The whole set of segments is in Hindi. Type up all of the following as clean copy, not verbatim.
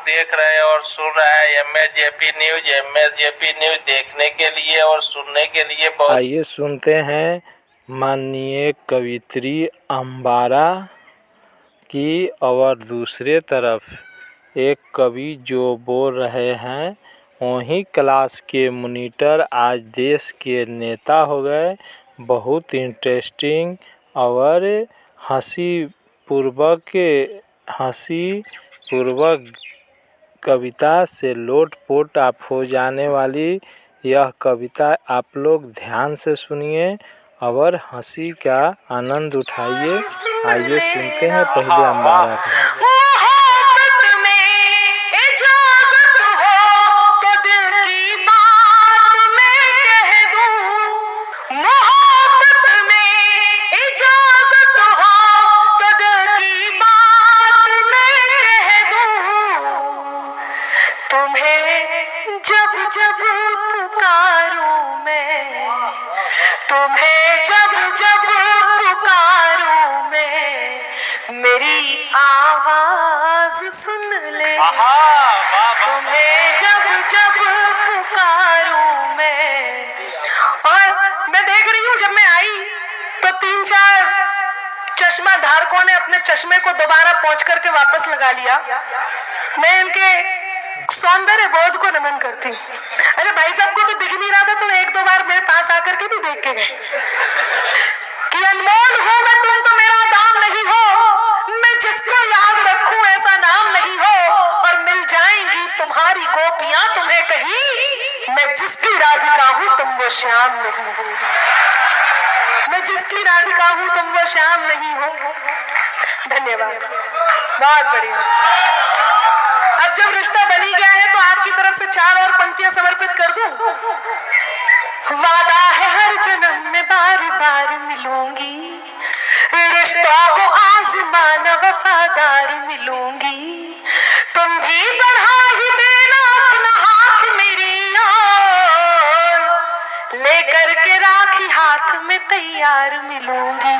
देख रहे हैं और सुन रहे हैं MSJP न्यूज। MSJP न्यूज देखने के लिए और सुनने के लिए बहुत। आइए सुनते हैं माननीय कवित्री अंबारा की, और दूसरे तरफ एक कवि जो बोल रहे हैं वही क्लास के मॉनिटर आज देश के नेता हो गए। बहुत इंटरेस्टिंग और हंसी पूर्वक कविता से लोटपोट आप हो जाने वाली यह कविता आप लोग ध्यान से सुनिए और हंसी का आनंद उठाइए। आइए सुनते हैं पहले अंबारा को। तुम्हें जब जब पुकारूं मैं, मेरी आवाज सुन ले। तुम्हें जब जब पुकारूं मैं। और मैं देख रही हूँ जब मैं आई तो 3-4 चश्मा धारकों ने अपने चश्मे को दोबारा पोंछ करके वापस लगा लिया। मैं इनके सौंदर्य बोध को नमन करती हूँ। अरे भाई साहब को तो दिख नहीं रहा था, तो 1-2 बार मेरे पास आकर के भी देख के गए कि अनमोल हो मैं, तुम तो मेरा दाम नहीं हो। मैं जिसको याद रखूं ऐसा नाम नहीं हो, और मिल जाएंगी तुम्हारी गोपियां तुम्हें कहीं। मैं जिसकी राधिका हूं तुम वो श्याम नहीं हो। मैं जिसकी राधिका हूं तुम वो श्याम नहीं हो। धन्यवाद, बहुत बढ़िया। अब जब रिश्ता बनी गया है तो आपकी तरफ से 4 और पंक्तियां समर्पित कर दूं। वादा है हर जन्म में बार बार मिलूंगी, रिश्तों को आसमान वफादार मिलूंगी। तुम भी बढ़ा ही देना अपना हाथ मेरी ओर, लेकर के राखी हाथ में तैयार मिलूंगी।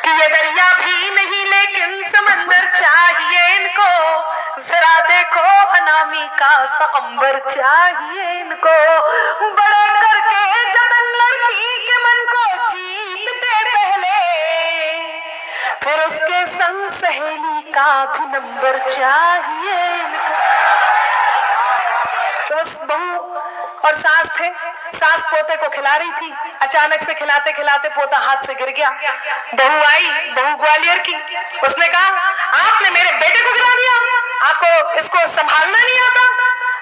कि ये दरिया भी नहीं लेकिन समंदर चाहिए इनको, जरा देखो अनामिका सा अंबर चाहिए इनको। बड़े करके जतन लड़की के मन को जीतते पहले, फिर उसके संग सहेली का भी नंबर चाहिए इनको। उस बहू और सास थे, सास पोते को खिला रही थी। अचानक से खिलाते खिलाते पोता हाथ से गिर गया। बहू आई, बहू ग्वालियर की। उसने कहा आपने मेरे बेटे को गिरा दिया, आपको इसको संभालना नहीं आता।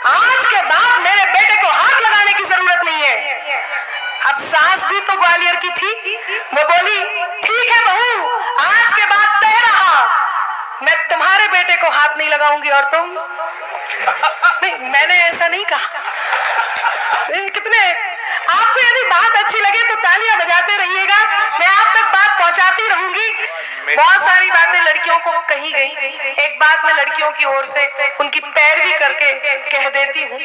आज के बाद मेरे बेटे को हाथ लगाने की जरूरत नहीं है। अब सास भी तो ग्वालियर की थी, वो बोली ठीक है बहू, आज के बाद तय रहा, मैं तुम्हारे बेटे को हाथ नहीं लगाऊंगी। और तुम? नहीं, मैंने ऐसा नहीं कहा। कितने आपको यदि बात अच्छी लगे तो तालियां बजाते रहिएगा, मैं आप तक बात पहुंचाती रहूंगी। बहुत सारी बातें लड़कियों को कही गई। एक बात मैं लड़कियों की ओर से उनकी पैरवी करके कह देती हूँ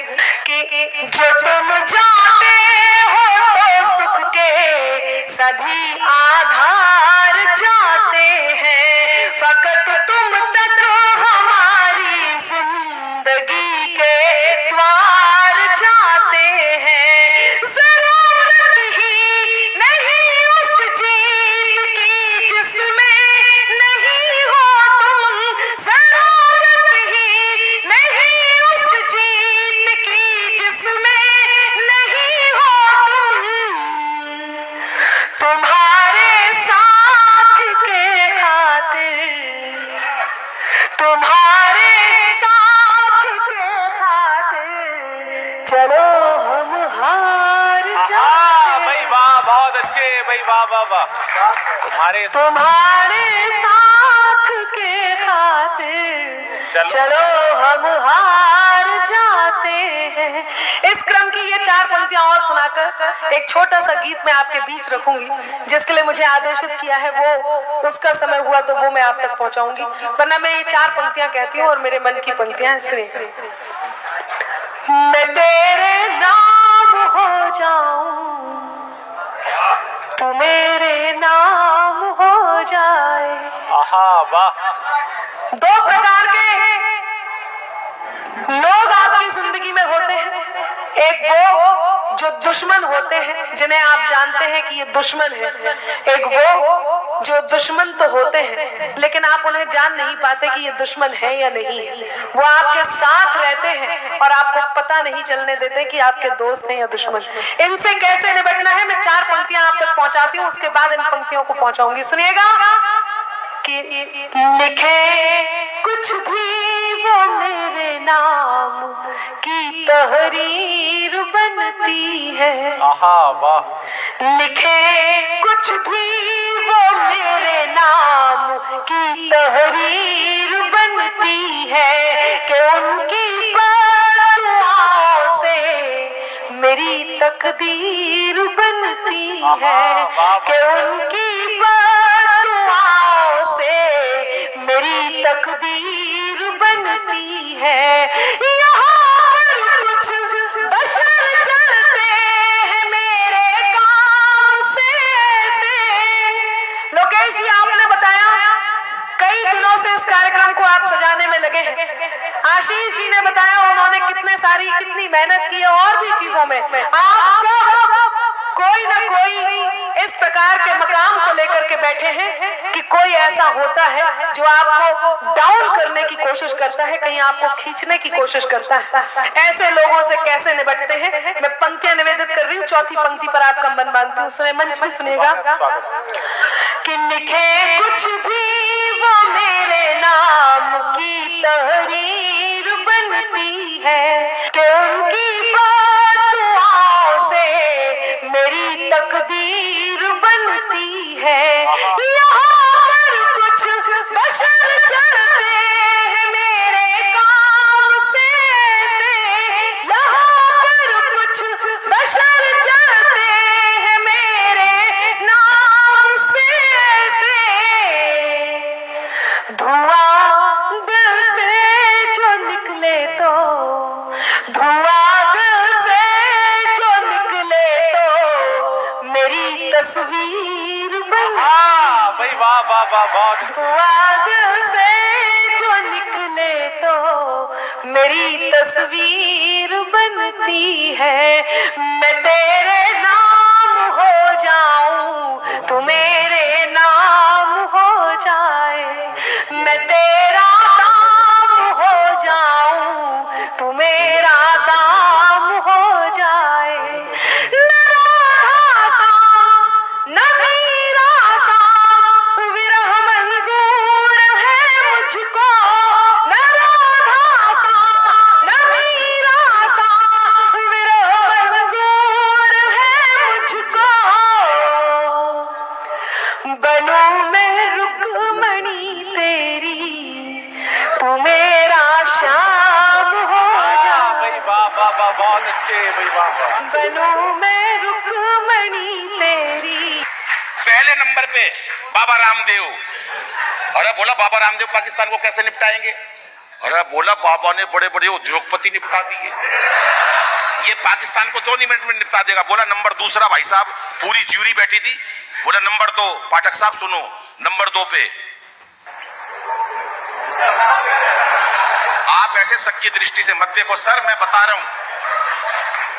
कि जो तुम जाते हो तो सुख के सभी आधार जाते हैं, फकत तुम तक हमारी जिंदगी के द्वार जाते हैं। जरूरत ही नहीं उस जीत की जिसमें नहीं हो तुम, जरूरत ही नहीं उस जीत की जिसमें नहीं हो तुम। तुम्हारे साथ के खातिर, तुम्हारे साथ के खातिर चलो अच्छे भाई, वाह वाह वाह। तुम्हारे साथ के खातिर चलो हम हार जाते हैं। इस क्रम की ये 4 पंक्तियां और सुनाकर एक छोटा सा गीत मैं आपके बीच रखूंगी, जिसके लिए मुझे आदेशित किया है वो उसका समय हुआ तो वो मैं आप तक पहुंचाऊंगी, वरना मैं ये 4 पंक्तियां कहती हूँ और मेरे मन की पंक्तियां सुनिए। मैं तेरे नाम हो जाऊं, तू मेरे नाम हो जाए। आहा वाह। 2 प्रकार के लोग आपकी जिंदगी में होते हैं। एक वो जो दुश्मन होते हैं, जिन्हें आप जानते हैं कि ये दुश्मन है। एक वो जो दुश्मन तो होते हैं लेकिन आप उन्हें जान नहीं पाते कि ये दुश्मन है या नहीं है। वो आपके साथ रहते हैं और आपको पता नहीं चलने देते कि आपके दोस्त हैं या दुश्मन। इनसे कैसे निपटना है, मैं 4 पंक्तियां आप तक पहुंचाती हूँ, उसके बाद इन पंक्तियों को पहुंचाऊंगी। सुनिएगा कि लिखे कुछ भी वो मेरे नाम की तहरीर बनती है। आहा वाह। लिखे कुछ भी वो मेरे नाम की तहरीर बनती है कि उनकी बददुआओं से मेरी तकदीर बनती है, कि उनकी बददुआओं से मेरी तकदीर बनती है। यहाँ पर कुछ बशर चलते हैं मेरे काम से। लोकेश जी, आपने बताया कई दिनों से इस कार्यक्रम को आप सजाने में लगे हैं। आशीष जी ने बताया उन्होंने कितनी मेहनत की है और भी चीजों में। आप सब कोई ना कोई इस प्रकार के मकाम को लेकर के बैठे हैं कि कोई ऐसा होता है जो आपको डाउन करने की कोशिश करता है, कहीं आपको खींचने की कोशिश करता है। ऐसे लोगों से कैसे निपटते हैं, मैं पंक्तियां निवेदित कर रही हूँ। 4थी पंक्ति पर आपका मन मांगती हूँ, सुने मंच में सुनिएगा कि लिखे कुछ भी वो मेरे नाम की तहरीर बनती है, कि उनकी बददुआओं से मेरी तकदीर बनती है। यहाँ पर कुछ बशर चलते हैं मेरे काम से। यहाँ पर कुछ बशर चलते हैं मेरे नाम से। धुआं दिल से जो निकले तो, धुआं दिल से जो निकले तो मेरी तस्वीर बन। भाई वाह वाह वाह वाह। धुआं दिल से जो निकले तो मेरी तस्वीर बनती है। मैं तेरे नाम हो जाऊं, तू मेरे नाम हो जाए। मैं तेरा दाम हो जाऊं, तू मेरा दाम हो जाए। न राधा सा न मीरा सा विरह मंजूर है मुझको। न राधा सा न मीरा सा विरह मंजूर है मुझको। बनूं मैं रुक्मणी तेरी, तू मेरा श्याम हो जा। भाई वाह वाह वाह, बहुत अच्छे भाई, वाह वाह। बनूं मैं रुक्मणी तेरी। पहले नंबर पे बाबा रामदेव। अरे बोला बाबा रामदेव पाकिस्तान को कैसे निपटाएंगे? अरे बोला बाबा ने बड़े बड़े उद्योगपति निपटा दिए, ये पाकिस्तान को 2 मिनट में निपटा देगा। बोला नंबर दूसरा, भाई साहब पूरी ज्यूरी बैठी थी। बोला नंबर 2, पाठक साहब सुनो, नंबर 2 पे आप ऐसे शक की दृष्टि से मत देखो सर, मैं बता रहा हूं,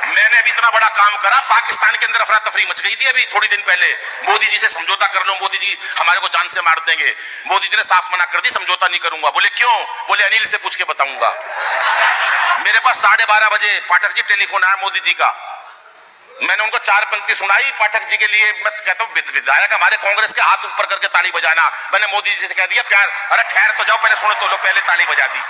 मैंने अभी इतना बड़ा काम करा। पाकिस्तान के अंदर अफरा तफरी मच गई थी अभी थोड़ी दिन पहले। मोदी जी से समझौता कर लो, मोदी जी हमारे को जान से मार देंगे। मोदी जी ने साफ मना कर दी, समझौता नहीं करूंगा। बोले क्यों? बोले अनिल से पूछ के बताऊंगा। मेरे पास 12:30 बजे पाठक जी टेलीफोन आया मोदी जी का। मैंने उनको 4 पंक्ति सुनाई पाठक जी के लिए। मैं कहता हूँ विधायक हमारे कांग्रेस के हाथ ऊपर करके ताली बजाना। मैंने मोदी जी से कह दिया प्यार, अरे ठहर तो जाओ, पहले सुनो तो लो, पहले ताली बजा दी।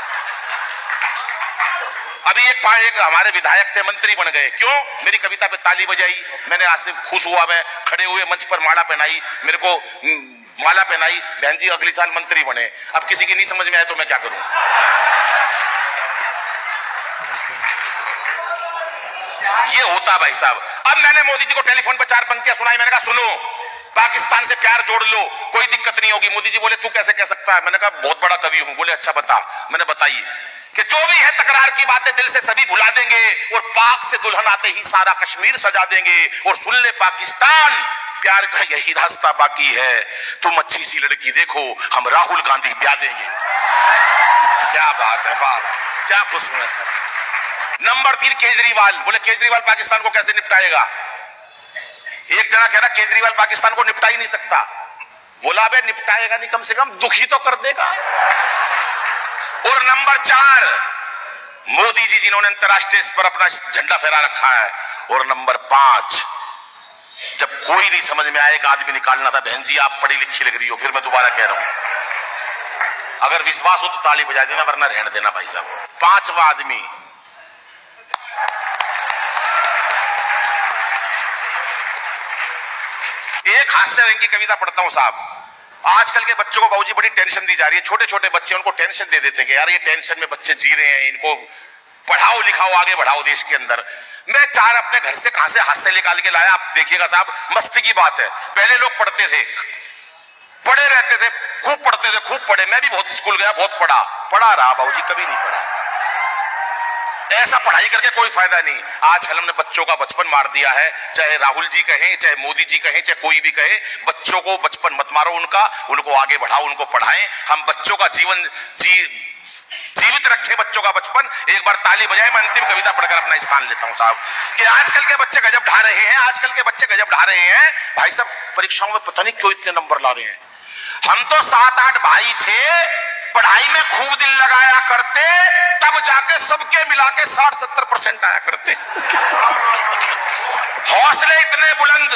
अभी एक हमारे विधायक थे, मंत्री बन गए। क्यों? मेरी कविता पे ताली बजाई, मैंने आज से खुश हुआ, मैं खड़े हुए मंच पर माला पहनाई, मेरे को माला पहनाई, बहन जी अगली साल मंत्री बने। अब किसी की नहीं समझ में आए तो मैं क्या करूं? ये होता भाई साहब। अब मैंने मोदी जी को टेलीफोन पर 4 पंक्तियां सुनाई, मैंने कहा सुनो, पाकिस्तान से प्यार जोड़ लो, कोई दिक्कत नहीं होगी। मोदी जी बोले तू कैसे कह सकता है? मैंने कहा बहुत बड़ा कवि हूं। बोले अच्छा बता। मैंने बताई कि जो भी है तकरार की बातें दिल से सभी भुला देंगे, और पाक से दुल्हन आते ही सारा कश्मीर सजा देंगे, और सुन ले पाकिस्तान, प्यार का यही रास्ता बाकी है, तुम अच्छी सी लड़की देखो, हम राहुल गांधी ब्याह देंगे। क्या बात है, वाह, क्या खुश हुए सर। नंबर 3 केजरीवाल। बोले केजरीवाल पाकिस्तान को कैसे निपटाएगा? एक जना कह रहा केजरीवाल पाकिस्तान को निपटा ही नहीं सकता। बोला बे निपटाएगा नहीं, कम से कम दुखी तो कर देगा। और नंबर 4 मोदी जी, जिन्होंने अंतरराष्ट्रीय स्तर पर अपना झंडा फहरा रखा है। और नंबर 5 जब कोई नहीं समझ में आए, एक आदमी निकालना था, बहन जी आप पढ़ी लिखी लग रही हो। फिर मैं दोबारा कह रहा हूं, अगर विश्वास हो तो ताली बजा देना, वरना रहने देना भाई साहब। 5वां आदमी, एक हास्य रंग की कविता पढ़ता हूं साहब। आजकल के बच्चों को बाबूजी बड़ी टेंशन दी जा रही है। छोटे छोटे बच्चे, उनको टेंशन दे देते हैं कि यार ये टेंशन में बच्चे जी रहे हैं, इनको पढ़ाओ लिखाओ, आगे बढ़ाओ देश के अंदर। मैं 4 अपने घर से कहां से हास्य निकाल के लाया, आप देखिएगा साहब, मस्ती की बात है। पहले लोग पढ़ते थे, पढ़े रहते थे, खूब पढ़ते थे, खूब पढ़े। मैं भी बहुत स्कूल गया, बहुत पढ़ा रहा बाबूजी, कभी नहीं पढ़ा। ऐसा पढ़ाई करके कोई फायदा नहीं। आजकल हमने बच्चों का बचपन मार दिया है। चाहे राहुल जी कहें, चाहे मोदी जी कहें, चाहे कोई भी कहे, बच्चों को बचपन मत मारो उनको आगे बढ़ाओ, उनको पढ़ाएं। हम बच्चों का जीवन जीवित रखें, बच्चों का बचपन। एक बार ताली बजाए, मैं अंतिम कविता पढ़कर अपना स्थान लेता हूं साहब। कि आजकल के बच्चे गजब ढा रहे हैं, आजकल के बच्चे गजब ढा रहे हैं भाई साहब। परीक्षाओं में पता नहीं क्यों इतने नंबर ला रहे हैं। हम तो 7-8 भाई थे, पढ़ाई में खूब दिल लगाया करते, तब जाके सबके मिला के 60-70% आया करते। हौसले इतने बुलंद,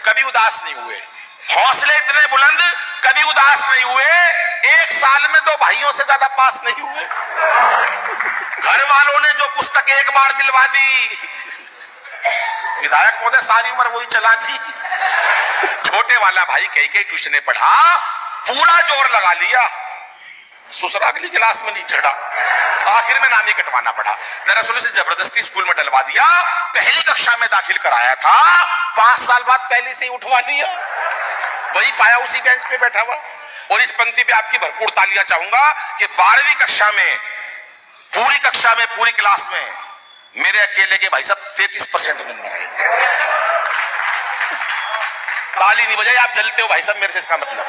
कभी उदास नहीं हुए। हौसले इतने बुलंद, कभी उदास नहीं हुए। एक साल में 2 भाइयों से ज्यादा पास नहीं हुए। घर वालों ने जो पुस्तक एक बार दिलवा दी, विधायक महोदय सारी उम्र वही चला थी। छोटे वाला भाई कई ट्यूशन पढ़ा, पूरा जोर लगा लिया, ससुरा अगली क्लास में नहीं चढ़ा, आखिर में नाम ही कटवाना पड़ा। दरअसल से जबरदस्ती स्कूल में डलवा दिया। पहली कक्षा में दाखिल कराया था, 5 साल बाद पहली से ही उठवा लिया। वही पाया उसी बेंच पे बैठा हुआ। और इस पंक्ति पे आपकी भरपूर तालियां चाहूंगा कि 12वीं कक्षा में, पूरी कक्षा में, पूरी क्लास में मेरे अकेले के भाई साहब 33% नंबर आए थे। ताली नहीं बजाई, आप जलते हो भाई साहब मेरे से, इसका मतलब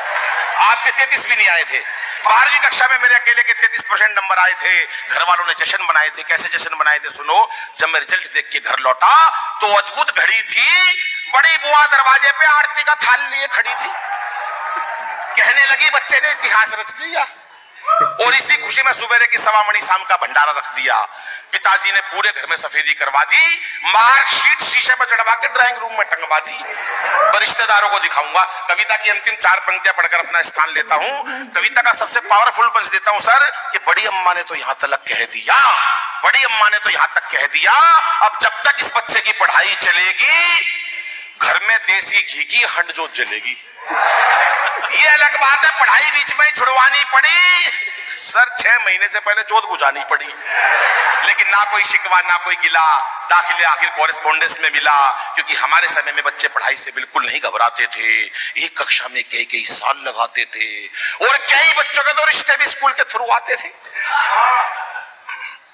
आपके 33 भी नहीं आए थे। 12वीं कक्षा में मेरे अकेले के 33% नंबर आए थे। घर वालों ने जश्न बनाए थे। कैसे जश्न बनाए थे सुनो। जब मैं रिजल्ट देख के घर लौटा तो अद्भुत घड़ी थी। बड़ी बुआ दरवाजे पे आरती का थाल लिए खड़ी थी। कहने लगी बच्चे ने इतिहास रच दिया। और इसी खुशी में सुबेरे की 1.25 मणि शाम का भंडारा रख दिया। पिताजी ने पूरे घर में सफेदी करवा दी, मार्कशीट शीशे पर चढ़वा के ड्राइंग रूम में टंगवा दी। रिश्तेदारों को दिखाऊंगा। कविता की अंतिम 4 पंक्तियां पढ़कर अपना स्थान लेता हूं। कविता का सबसे पावरफुल पंच देता हूं सर, कि बड़ी अम्मा ने तो यहां तक कह दिया, बड़ी अम्मा ने तो यहां तक कह दिया, अब जब तक इस बच्चे की पढ़ाई चलेगी, घर में देसी घी की हंड जो जलेगी। ये अलग बात है, पढ़ाई बीच में छुड़वानी पड़ी सर, 6 महीने से पहले जोत बुझानी पड़ी। लेकिन ना कोई शिकवा, ना कोई गिला, दाखिले आखिर कॉरेस्पॉन्डेंस में मिला। क्योंकि हमारे समय में बच्चे पढ़ाई से बिल्कुल नहीं घबराते थे। एक कक्षा में कई साल लगाते थे। और कई बच्चों के तो रिश्ते भी स्कूल के थ्रू आते थे।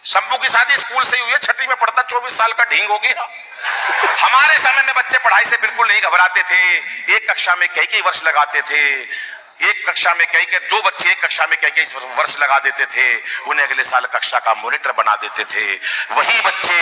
शंभू की शादी स्कूल से हुई है, 6वीं में पढ़ता, 24 साल का ढींग हो गया। हमारे समय में बच्चे पढ़ाई से बिल्कुल नहीं घबराते थे। एक कक्षा में कई वर्ष लगाते थे। एक कक्षा में जो बच्चे एक कक्षा में कई वर्ष लगा देते थे, उन्हें अगले साल कक्षा का मॉनिटर बना देते थे। वही बच्चे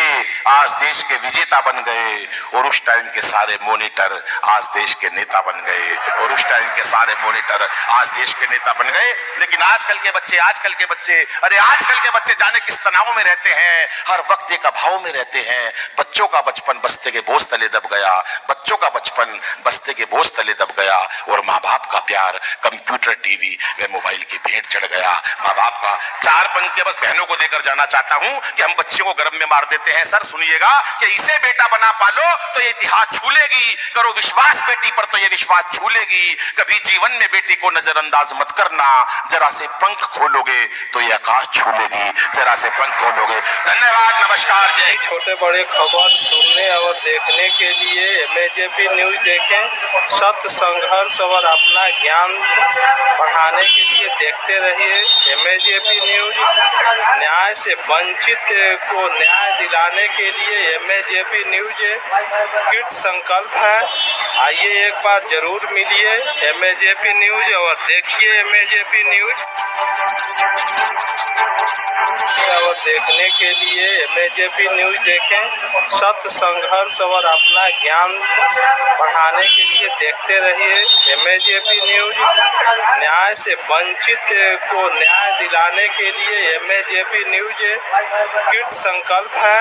आज देश के विजेता बन गए और उस टाइम के सारे मॉनिटर आज देश के नेता बन गए और उस टाइम के सारे मॉनिटर आज देश के नेता बन गए। लेकिन आजकल के बच्चे अरे आजकल के बच्चे जाने किस तनाव में रहते हैं, हर वक्त एक अभाव में रहते हैं। बच्चों का बचपन बस्ते के बोझ तले दब गया, बच्चों का बचपन बस्ते के बोझ तले दब गया और माँ बाप का प्यार कंप्यूटर, टीवी व मोबाइल की भेंट चढ़ गया। माँ बाप का चार पंक्तियां बस बहनों को देकर जाना चाहता हूं कि हम बच्चों को गर्भ में मार देते हैं। सर सुनिएगा कि इसे बेटा बना पालो तो ये इतिहास छू लेगी, करो विश्वास बेटी पर तो ये विश्वास छू लेगी। कभी जीवन में बेटी को नजरअंदाज मत करना, जरा से पंख खोलोगे तो ये आकाश छू लेगी, जरा से पंख खोलोगे। धन्यवाद, नमस्कार, जय। छोटे बड़े खबर सुनने और देखने के लिए एमएजेपी न्यूज देखें। सत्य, संघर्ष और अपना ज्ञान बढ़ाने के लिए देखते रहिए एमएजेपी न्यूज। न्याय से वंचित को न्याय दिलाने के लिए एमएजेपी न्यूज कृत संकल्प है। आइए एक बार जरूर मिलिए एमएजेपी न्यूज और देखिए एमएजेपी न्यूज। और देखने के लिए एमएजेपी न्यूज देखें। सत्य, संघर्ष और अपना ज्ञान बढ़ाने के लिए देखते रहिए एमएजेपी न्यूज। न्याय से वंचित को न्याय दिलाने के लिए एमएजेपी न्यूज कृत संकल्प है।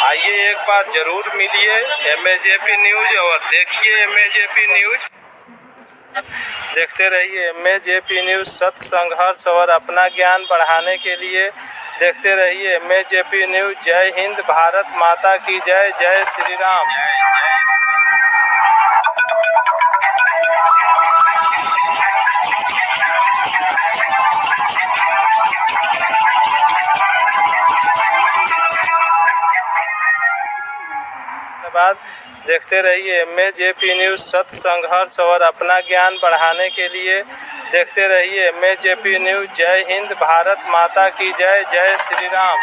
आइए एक बार जरूर मिलिए एमएजेपी न्यूज और देखिए एमएजेपी न्यूज। देखते रहिए एमएजेपी न्यूज। सत्य, संघर्ष और अपना ज्ञान बढ़ाने के लिए देखते रहिए एमएजेपी न्यूज। जय हिंद, भारत माता की जय, जय श्री राम। धन्यवाद। देखते रहिए एमएजेपी न्यूज। सत्य, संघर्ष और अपना ज्ञान बढ़ाने के लिए देखते रहिए एमएजेपी न्यूज। जय हिंद, भारत माता की जय, जय श्री राम।